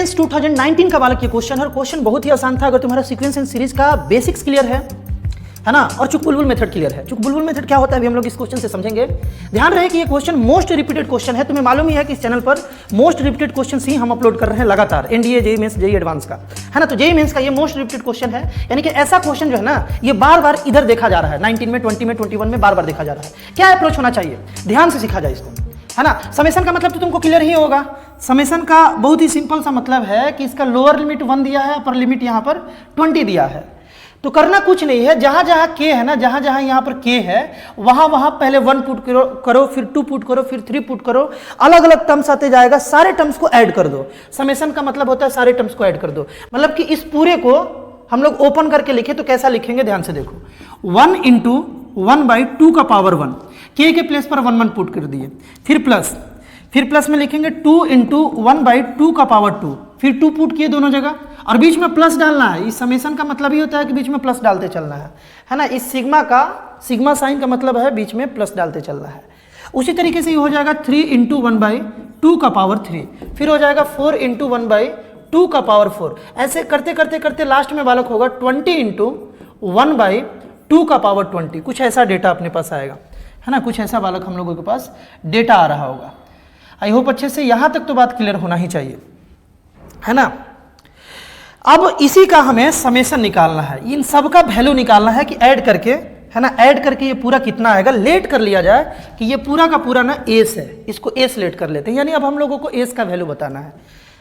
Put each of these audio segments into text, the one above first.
Prelims 2019 का बालक ये क्वेश्चन है और क्वेश्चन बहुत ही आसान था अगर तुम्हारा सीक्वेंस एंड सीरीज का बेसिक्स क्लियर है ना, और चुक बुलबुल मेथड क्लियर है। चुक बुलबुल मेथड क्या होता है अभी हम लोग इस क्वेश्चन से समझेंगे। ध्यान रहे कि ये क्वेश्चन मोस्ट रिपीटेड क्वेश्चन है। तुम्हें मालूम ही है कि इस चैनल पर मोस्ट रिपीटेड क्वेश्चन ही हम अपलोड कर रहे हैं लगातार, NDA, JEE mains, JEE advance का, है ना। तो जेईई मेंस का ये मोस्ट रिपीटेड क्वेश्चन है, यानी कि ऐसा क्वेश्चन जो है ना ये बार बार इधर देखा जा रहा है, 19 में, 20 में, 21 में बार बार देखा जा रहा है। क्या अप्रोच होना चाहिए, ध्यान से सीखा जाए इसको, है ना। समेशन का मतलब तो तुमको क्लियर ही होगा। समेशन का बहुत ही सिंपल सा मतलब है कि इसका लोअर लिमिट 1 दिया है, अपर लिमिट यहाँ पर 20 दिया है। तो करना कुछ नहीं है, जहां जहां k है ना, जहां जहां यहाँ पर k है वहां वहां पहले 1 पुट करो, फिर 2 पुट करो, फिर 3 पुट करो, अलग अलग टर्म्स आते जाएगा, सारे टर्म्स को ऐड कर दो। समेशन का मतलब होता है सारे टर्म्स को ऐड कर दो, मतलब कि इस पूरे को हम लोग ओपन करके लिखे तो कैसा लिखेंगे, ध्यान से देखो। 1 इंटू 1/2 का पावर 1, k के प्लेस पर 1 1 पुट कर दिए, फिर प्लस में लिखेंगे 2 इंटू 1/2 का पावर 2, फिर 2 पुट किए दोनों जगह, और बीच में प्लस डालना है। इस समेशन का मतलब ही होता है कि बीच में प्लस डालते चलना है ना। इस सिग्मा साइन का मतलब है बीच में प्लस डालते चलना है। उसी तरीके से ये हो जाएगा 3 इंटू 1/2 का पावर 3, फिर हो जाएगा 4 इंटू 1/2 का पावर 4। ऐसे करते करते करते लास्ट में बालक होगा 20 इंटू 1/2 का पावर 20। कुछ ऐसा डेटा अपने पास आएगा, है ना, कुछ ऐसा बालक हम लोगों के पास डेटा आ रहा होगा। आई होप अच्छे से यहाँ तक तो बात क्लियर होना ही चाहिए, है ना। अब इसी का हमें समेशन निकालना है, इन सब का वैल्यू निकालना है कि ऐड करके, है ना, ऐड करके ये पूरा कितना आएगा। लेट कर लिया जाए कि ये पूरा का पूरा ना एस है, इसको एस लेट कर लेते हैं, यानी अब हम लोगों को एस का वैल्यू बताना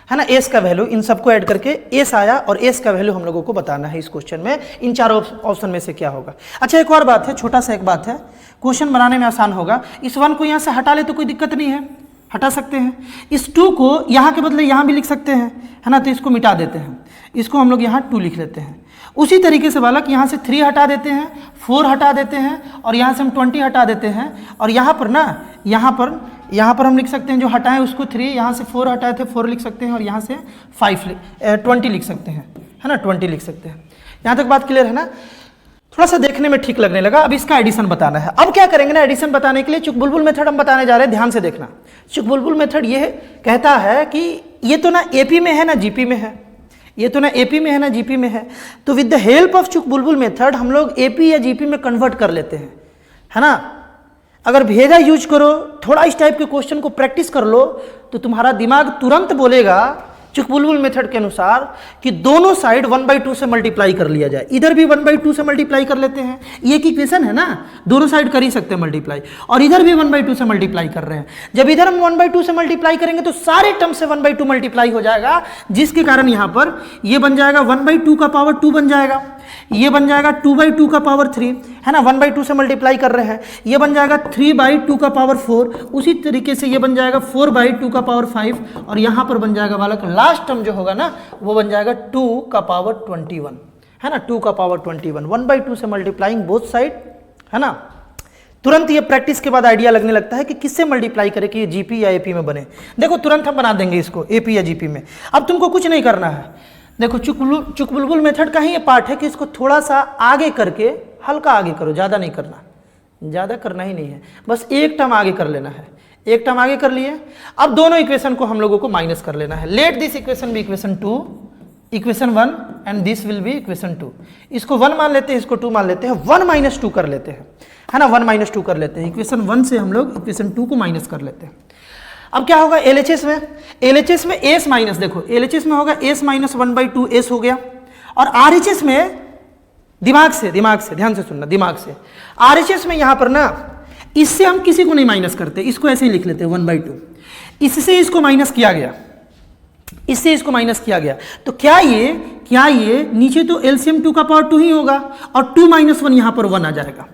है ना। एस का वैल्यू इन सबको ऐड करके एस आया और एस का वैल्यू हम लोगों को बताना है इस क्वेश्चन में। इन चारों ऑप्शन में से क्या होगा। अच्छा, एक और बात है, छोटा सा एक बात है, क्वेश्चन बनाने में आसान होगा। इस 1 को यहाँ से हटा ले तो कोई दिक्कत नहीं है, हटा सकते हैं। इस 2 को यहाँ के बदले यहाँ भी लिख सकते हैं, है ना, तो इसको मिटा देते हैं, इसको हम लोग यहाँ 2 लिख लेते हैं। उसी तरीके से बालक यहाँ से 3 हटा देते हैं, 4 हटा देते हैं, और यहाँ से हम 20 हटा देते हैं, और यहाँ पर ना यहाँ पर हम लिख सकते हैं जो हटाएं उसको 3, यहाँ से 4 हटाए थे 4 लिख सकते हैं, और यहाँ से 20 लिख सकते हैं, है ना, 20 लिख सकते हैं। यहाँ तक बात क्लियर है ना। थोड़ा सा देखने में ठीक लगने लगा। अब इसका एडिशन बताना है। अब क्या करेंगे ना, एडिशन बताने के लिए चुक बुलबुल मेथड हम बताने जा रहे हैं, ध्यान से देखना। चुक बुलबुल मेथड ये कहता है कि ये तो ना एपी में है ना जीपी में है, ये तो ना एपी में है ना जीपी में है, तो विद द हेल्प ऑफ चुक बुलबुल मेथड हम लोग एपी या जीपी में कन्वर्ट कर लेते हैं, है ना। अगर भेजा यूज करो, थोड़ा इस टाइप के क्वेश्चन को प्रैक्टिस कर लो तो तुम्हारा दिमाग तुरंत बोलेगा चुक बुलबुल मेथड के अनुसार कि दोनों साइड 1/2 से मल्टीप्लाई कर लिया जाए। इधर भी 1/2 से मल्टीप्लाई कर लेते हैं, ये एक इक्वेशन है ना, दोनों साइड कर ही सकते हैं मल्टीप्लाई, और इधर भी 1/2 से मल्टीप्लाई कर रहे हैं। जब इधर हम 1/2 से मल्टीप्लाई करेंगे तो सारे टर्म से 1/2 मल्टीप्लाई हो जाएगा, जिसके कारण यहाँ पर ये बन जाएगा 1/2 का पावर 2 बन जाएगा, ये बन जाएगा 2/2 का पावर 3, है ना, 1/2 से मल्टीप्लाई कर रहे हैं, ये बन जाएगा 3/2 का पावर 4, उसी तरीके से ये बन जाएगा 4/2 का पावर 5, और यहाँ पर बन जाएगा बालक लास्ट टर्म जो होगा ना वो बन जाएगा 2 का पावर 21, है ना, 2 का पावर 21, 1/2 से मल्टीप्लाइंग बोथ साइड, है ना। तुरंत ये प्रैक्टिस के बाद आइडिया लगने लगता है कि किससे मल्टीप्लाई करे कि ये जीपी या एपी में बने। देखो तुरंत हम बना देंगे इसको एपी या जीपी में। अब तुमको कुछ नहीं करना है, देखो चुक बुलबुल मेथड का ही ये पार्ट है कि इसको थोड़ा सा आगे करके, हल्का आगे करो, ज़्यादा नहीं करना, ज़्यादा करना ही नहीं है, बस एक टर्म आगे कर लेना है। एक टर्म आगे कर लिए। अब दोनों इक्वेशन को हम लोगों को माइनस कर लेना है। Let this equation be equation 2, equation 1, and this will be equation 2। इसको 1 मान लेते हैं, इसको 2 मान लेते हैं, 1 - 2 कर लेते हैं, है ना, 1 - 2 कर लेते हैं। इक्वेशन 1 से हम लोग इक्वेशन 2 को माइनस कर लेते हैं। अब क्या होगा एलएचएस में, एलएचएस में एस माइनस, देखो एलएचएस में होगा एस माइनस 1/2 एस हो गया, और आरएचएस में दिमाग से ध्यान से सुनना, दिमाग से आरएचएस में यहाँ पर ना इससे हम किसी को नहीं माइनस करते, इसको ऐसे ही लिख लेते हैं 1/2। इससे इसको माइनस किया गया, इससे इसको माइनस किया गया, तो क्या ये नीचे तो एलसीएम 2 का पावर 2 ही होगा, और 2 - 1 यहाँ पर 1 आ जाएगा।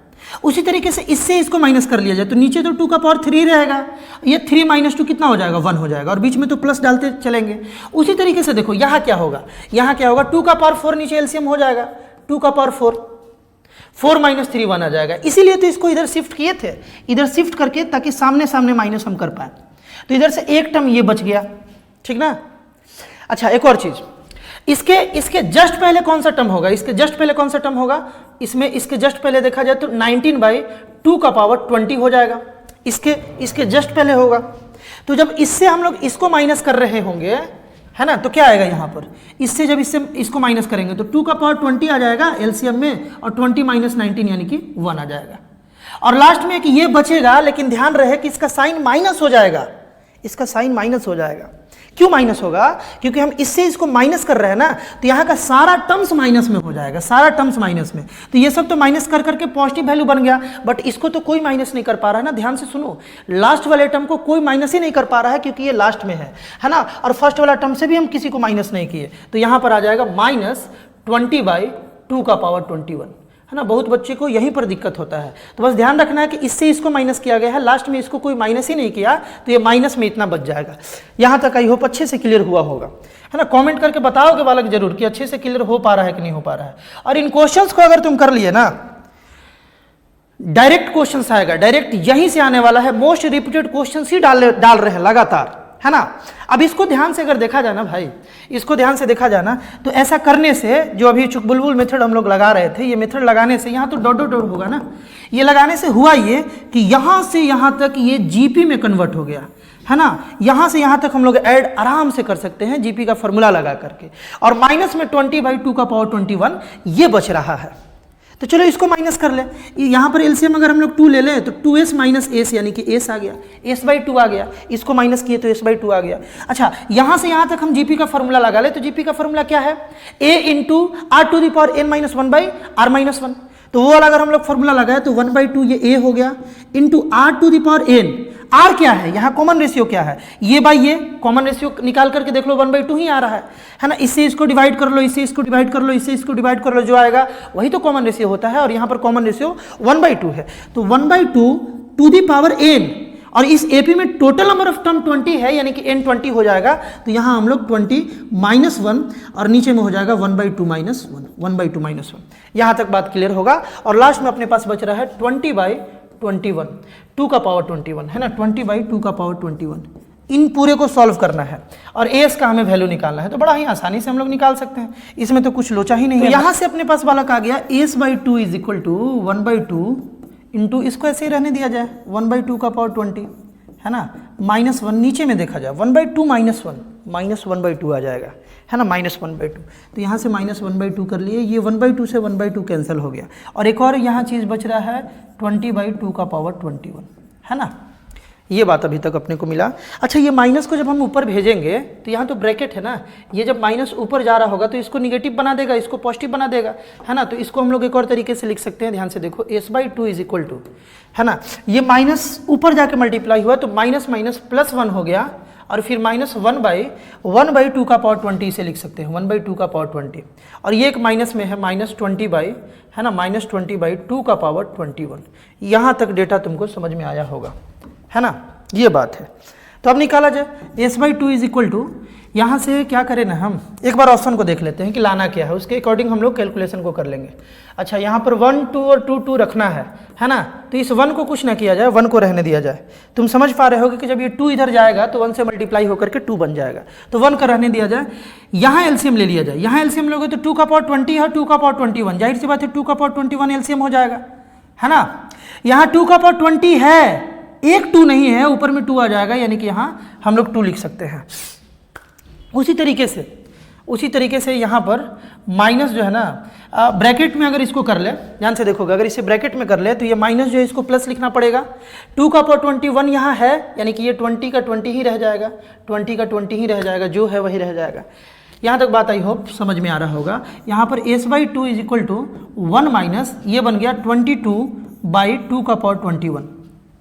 उसी तरीके से इससे इसको माइनस कर लिया जाए तो नीचे तो 2 का पावर 3 रहेगा, ये 3 - 2 कितना हो जाएगा, 1 हो जाएगा, और बीच में तो प्लस डालते चलेंगे। उसी तरीके से देखो यहाँ क्या होगा, 2 का पावर 4 नीचे एलसीएम हो जाएगा, 2 का पावर 4 - 3 1 आ जाएगा। इसीलिए तो इसको इधर शिफ्ट किए थे, इधर शिफ्ट करके, ताकि सामने सामने माइनस हम कर पाए। तो इधर से एक टर्म ये बच गया, ठीक ना। अच्छा, एक और चीज, इसके जस्ट पहले कौन सा टर्म होगा, इसके जस्ट पहले कौन सा टर्म होगा, इसमें इसके जस्ट पहले देखा जाए तो 19/2 का पावर 20 हो जाएगा, इसके जस्ट पहले होगा। तो जब इससे हम लोग इसको माइनस कर रहे होंगे, है ना। तो क्या आएगा यहाँ पर, इससे जब इसको माइनस करेंगे तो 2 का पावर 20 आ जाएगा एलसीएम में, और 20 माइनस 19 यानी कि 1 आ जाएगा। और लास्ट में कि ये बचेगा, लेकिन ध्यान रहे कि इसका साइन माइनस हो जाएगा, इसका साइन माइनस हो जाएगा। क्यों माइनस होगा, क्योंकि हम इससे इसको माइनस कर रहे हैं ना, तो यहाँ का सारा टर्म्स माइनस में हो जाएगा, सारा टर्म्स माइनस में। तो ये सब तो माइनस कर करके पॉजिटिव वैल्यू बन गया, बट इसको तो कोई माइनस नहीं कर पा रहा है ना। ध्यान से सुनो, लास्ट वाले टर्म को कोई माइनस ही नहीं कर पा रहा है, क्योंकि ये लास्ट में है ना। और फर्स्ट वाला टर्म से भी हम किसी को माइनस नहीं किए, तो यहाँ पर आ जाएगा -20/2 का पावर 21, है ना। बहुत बच्चे को यहीं पर दिक्कत होता है, तो बस ध्यान रखना है कि इससे इसको माइनस किया गया है, लास्ट में इसको कोई माइनस ही नहीं किया, तो ये माइनस में इतना बच जाएगा। यहाँ तक आई होप अच्छे से क्लियर हुआ होगा, है ना। कमेंट करके बताओगे बालक जरूर कि अच्छे से क्लियर हो पा रहा है कि नहीं हो पा रहा है। और इन क्वेश्चंस को अगर तुम कर लिए ना, डायरेक्ट क्वेश्चंस आएगा, डायरेक्ट यहीं से आने वाला है, मोस्ट रिपीटेड क्वेश्चंस ही डाल रहे हैं लगातार, है ना। अब इसको ध्यान से अगर देखा जाए ना भाई, इसको ध्यान से देखा जाए ना, तो ऐसा करने से, जो अभी चुकबुलबुल मेथड हम लोग लगा रहे थे, ये मेथड लगाने से यहाँ तो डॉट डॉट डॉट होगा ना, ये लगाने से हुआ ये कि यहाँ से यहाँ तक ये जीपी में कन्वर्ट हो गया, है ना। यहाँ से यहाँ तक हम लोग ऐड आराम से कर सकते हैं जीपी का फॉर्मूला लगा करके। और माइनस में 20/2 का पावर 21 ये बच रहा है, तो चलो इसको माइनस कर ले। यहाँ पर एलसीएम अगर हम लोग 2 ले लें तो 2s माइनस एस यानी कि एस आ गया, s/2 आ गया, इसको माइनस किए तो s/2 आ गया। अच्छा, यहाँ से यहाँ तक हम जीपी का फॉर्मूला लगा ले, तो जीपी का फॉर्मूला क्या है, a into r to the power n minus 1/r-1। तो वो वाला अगर हम लोग फॉर्मूला लगाए तो 1/2 ये a हो गया, into r to the power n। r क्या है, यहाँ कॉमन रेशियो क्या है, ये बाई ये, कॉमन रेशियो निकाल करके देख लो 1/2 ही आ रहा है ना। इससे इसको डिवाइड कर लो, इससे इसको डिवाइड कर लो, इससे इसको डिवाइड कर लो, जो आएगा वही तो कॉमन रेशियो होता है। और यहाँ पर कॉमन रेशियो 1/2 है, तो 1/2 टू दी पावर n, और इस एपी में टोटल नंबर ऑफ टर्म 20 है, यानी कि n 20 हो जाएगा। तो यहाँ हम लोग 20 माइनस 1, और नीचे में हो जाएगा 1/2 माइनस 1, 1/2 माइनस 1। यहाँ तक बात क्लियर होगा। और लास्ट में अपने पास बच रहा है 20/21, 2 का पावर 21, है ना, 20/2 का पावर 21। इन पूरे को सॉल्व करना है और एस का हमें वैल्यू निकालना है, तो बड़ा ही आसानी से हम लोग निकाल सकते हैं, इसमें तो कुछ लोचा ही नहीं है। तो यहाँ से अपने पास बालक आ गया s/2 is equal to 1/2 into, इसको ऐसे ही रहने दिया जाए 1/2 का पावर 20, है ना, -1 नीचे में देखा जाए 1/2 माइनस 1, -1/2 आ जाएगा, है ना, -1/2। तो यहाँ से -1/2 कर लिए, ये 1/2 से 1/2 कैंसिल हो गया। और एक और यहाँ चीज़ बच रहा है 20/2 का पावर 21, है ना। ये बात अभी तक अपने को मिला। अच्छा, ये माइनस को जब हम ऊपर भेजेंगे तो यहाँ तो ब्रैकेट है ना, ये जब माइनस ऊपर जा रहा होगा तो इसको निगेटिव बना देगा, इसको पॉजिटिव बना देगा, है ना। तो इसको हम लोग एक और तरीके से लिख सकते हैं, ध्यान से देखो, s/2 इज इक्वल टू, है ना, ये माइनस ऊपर जाके मल्टीप्लाई हुआ तो माइनस माइनस प्लस 1 हो गया, और फिर -1/2 का पावर 20 इसे लिख सकते हैं, 1/2 का पावर 20। और ये एक माइनस में है -20 है ना, -20/2 का पावर 21। यहाँ तक डेटा तुमको समझ में आया होगा, है ना, ये बात है। तो अब निकाला जाए s/2 इज इक्वल टू, यहाँ से क्या करें ना, हम एक बार ऑप्शन को देख लेते हैं कि लाना क्या है, उसके अकॉर्डिंग हम लोग कैलकुलेशन को कर लेंगे। अच्छा, यहाँ पर 1 2 और 2 2 रखना है ना, तो इस 1 को कुछ ना किया जाए, 1 को रहने दिया जाए। तुम समझ पा रहे हो कि जब ये 2 इधर जाएगा तो 1 से मल्टीप्लाई होकर के 2 बन जाएगा, तो 1 का रहने दिया जाए। यहाँ एलसीएम ले लिया जाए, यहाँ एलसीएम लोगे तो 2 का पावर 20 है, 2 का पावर 21, जाहिर सी बात है 2 का पावर 21 एलसीएम हो जाएगा, है ना। यहाँ 2 का पावर 20 है, एक 2 नहीं है, ऊपर में 2 आ जाएगा, यानी कि यहाँ हम लोग 2 लिख सकते हैं। उसी तरीके से यहाँ पर माइनस जो है ना, ब्रैकेट में अगर इसको कर ले, ध्यान से देखोगे, अगर इसे ब्रैकेट में कर ले तो ये माइनस जो है इसको प्लस लिखना पड़ेगा। 2 का पावर 21 यहाँ है, यानी कि ये 20 का 20 ही रह जाएगा, 20 का 20 ही रह जाएगा, जो है वही रह जाएगा। यहाँ तक बात आई होप समझ में आ रहा होगा। यहाँ पर s/2 is equal to 1 minus, ये बन गया 22/2 का पावर 21,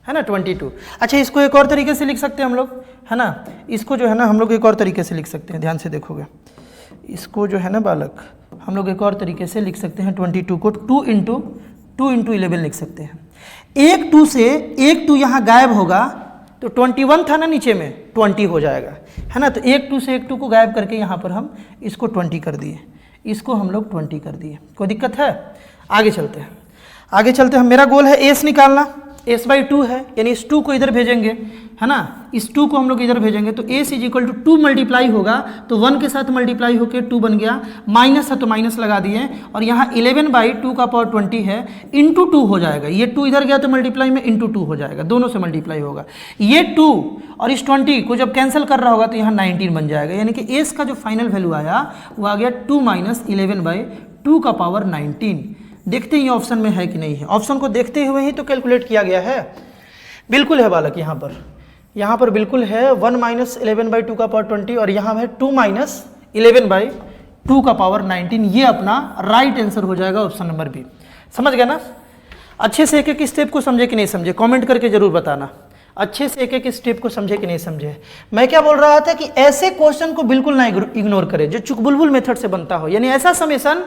है ना, 22। अच्छा, इसको एक और तरीके से लिख सकते हैं हम लोग, है ना, इसको जो है ना हम लोग एक और तरीके से लिख सकते हैं, ध्यान से देखोगे, इसको जो है ना बालक हम लोग एक और तरीके से लिख सकते हैं, 22 को 2 इंटू 11 लिख सकते हैं। एक 2 से एक 2 यहाँ गायब होगा तो 21 था ना नीचे में, 20 हो जाएगा, है ना। तो एक 2 से एक 2 को गायब करके यहाँ पर हम इसको 20 कर दिए, इसको हम लोग 20 कर दिए। कोई दिक्कत है? आगे चलते हैं, मेरा गोल है एस निकालना, s/2 है, यानी इस 2 को इधर भेजेंगे, है ना, इस 2 को हम लोग इधर भेजेंगे तो s is equal to 2 multiply होगा तो 1 के साथ मल्टीप्लाई होकर 2 बन गया, माइनस है तो माइनस लगा दिए, और यहाँ 11/2 का पावर 20 है, इंटू 2 हो जाएगा, ये 2 इधर गया तो मल्टीप्लाई में इंटू 2 हो जाएगा, दोनों से मल्टीप्लाई होगा, ये 2 और इस 20 को जब कैंसिल कर रहा होगा तो यहाँ 19 बन जाएगा, यानी कि s का जो फाइनल वैल्यू आया वो आ गया 2 माइनस 11/2 का पावर 19। देखते हैं ये ऑप्शन में है कि नहीं है, ऑप्शन को देखते हुए ही तो कैलकुलेट किया गया है, बिल्कुल है बालक, यहाँ पर बिल्कुल है 1 माइनस 11/2 का पावर 20 और यहाँ है 2 माइनस 11/2 का पावर 19, ये अपना राइट आंसर हो जाएगा ऑप्शन नंबर बी। समझ गया ना? अच्छे से एक एक स्टेप को समझे कि नहीं समझे, कमेंट करके जरूर बताना, अच्छे से एक एक स्टेप को समझे कि नहीं समझे। मैं क्या बोल रहा था कि ऐसे क्वेश्चन को बिल्कुल ना इग्नोर करें जो चुकबुलबुल मेथड से बनता हो, यानी ऐसा समेशन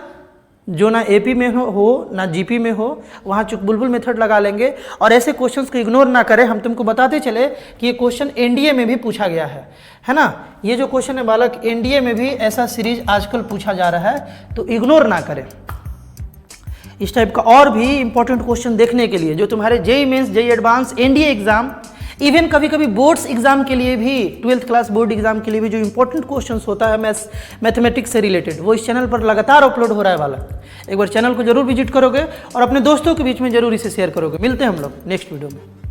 जो ना एपी में हो ना जीपी में हो, वहाँ चुकबुलबुल मेथड लगा लेंगे और ऐसे क्वेश्चंस को इग्नोर ना करें। हम तुमको बताते चले कि ये क्वेश्चन एनडीए में भी पूछा गया है ना, ये जो क्वेश्चन है बालक एनडीए में भी ऐसा सीरीज आजकल पूछा जा रहा है, तो इग्नोर ना करें। इस टाइप का और भी इंपॉर्टेंट क्वेश्चन देखने के लिए जो तुम्हारे JEE mains, JEE advance, NDA exam, even कभी कभी बोर्ड्स एग्जाम के लिए भी, 12th क्लास बोर्ड एग्जाम के लिए भी जो इंपॉर्टेंट क्वेश्चंस होता है मैथमेटिक्स से रिलेटेड, वो इस चैनल पर लगातार अपलोड हो रहा है वाला। एक बार चैनल को जरूर विजिट करोगे और अपने दोस्तों के बीच में जरूर इसे शेयर करोगे। मिलते हैं हम लोग नेक्स्ट वीडियो में।